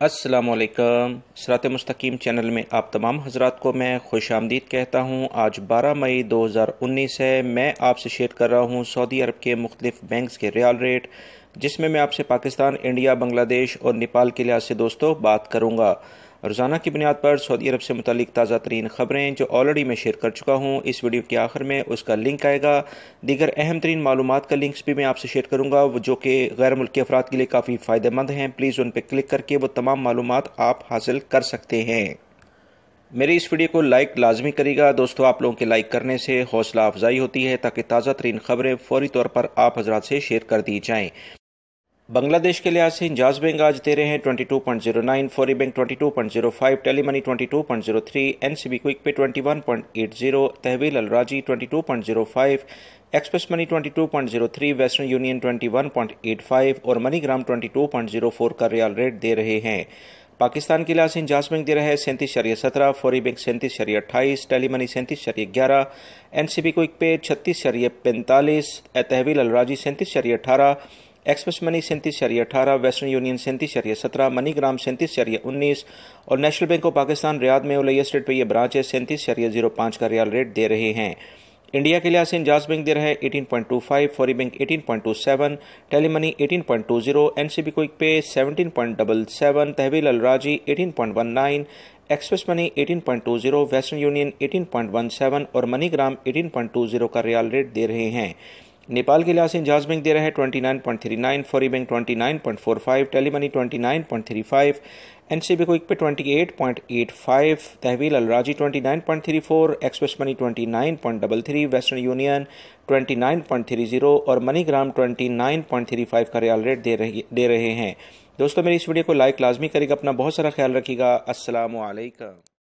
अस्सलामुअलैकुम। सिरात मुस्तकीम चैनल में आप तमाम हजरात को मैं खुश आमदीद कहता हूँ। आज 12 मई 2019 है। मैं आपसे शेयर कर रहा हूँ सऊदी अरब के मुख्तलिफ बैंक्स के रियाल रेट, जिसमें मैं आपसे पाकिस्तान, इंडिया, बांग्लादेश और नेपाल के लिहाज से दोस्तों बात करूँगा। रोज़ाना की बुनियाद पर सऊदी अरब से मुतालिक ताज़ा तरीन ख़बरें जो ऑलरेडी मैं शेयर कर चुका हूँ, इस वीडियो के आखिर में उसका लिंक आएगा। दीगर अहम तरीन मालूमात का लिंक्स भी मैं आपसे शेयर करूँगा, जो कि गैर मुल्की अफराद के लिए काफ़ी फ़ायदेमंद हैं। प्लीज़ उन पर क्लिक करके वो तमाम मालूमात आप हासिल कर सकते हैं। मेरी इस वीडियो को लाइक लाजमी करिएगा दोस्तों। आप लोगों के लाइक करने से हौसला अफजाई होती है ताकि ताज़ा तरीन ख़बरें फ़ौरी तौर पर आप हजरात से शेयर कर दी जाएँ। बांग्लादेश के लिहाज से इंजाज बैंक आज दे रहे हैं 22.09, फौरी bank 22.05, Telemoney 22.03, NCB Quick Pay 21.80, Tahweel Al Rajhi 22.05, Express Money 22.03, Western Union 21.85 और मनीग्राम 22.04 का रियाल रेट दे रहे हैं। पाकिस्तान के लिहाज से इंजाज बैंक दे रहा है 37.17, फौरी bank 37.28, Telemoney 37.11, NCB Quick Pay 36.45, Tahweel Al Rajhi 37.18, Express Money 37.18, Western Union 37.17, MoneyGram 37.19 और National Bank of Pakistan Riyadh में उलैया स्ट्रीट पर यह ब्रांच है 37.05 का रियाल रेट दे रहे हैं। इंडिया के लिहाज से इंजाज बैंक दे रहा है 18.25, फौरी bank 18.27, Telemoney 18.20, NCB Quick Pay 17.77, Tahweel Al Rajhi 18.19, Express Money 18.20, Western Union 18.17 और मनीग्राम 18.20 का रियाल रेट दे रहे हैं। नेपाल के लिहाज से इंजाज बैंक दे रहा है 29.39, फौरी bank 29.45, Telemoney 29.35, NCB Quick Pay 28.85, Tahweel Al Rajhi 29.34, Express Money 29.33, Western Union 29.30 और मनीग्राम 29.35 का रियाल रेट दे रहे हैं। दोस्तों मेरी इस वीडियो को लाइक लाजमी करिएगा, अपना बहुत सारा ख्याल रखिएगा। अस्सलामु अलैकुम।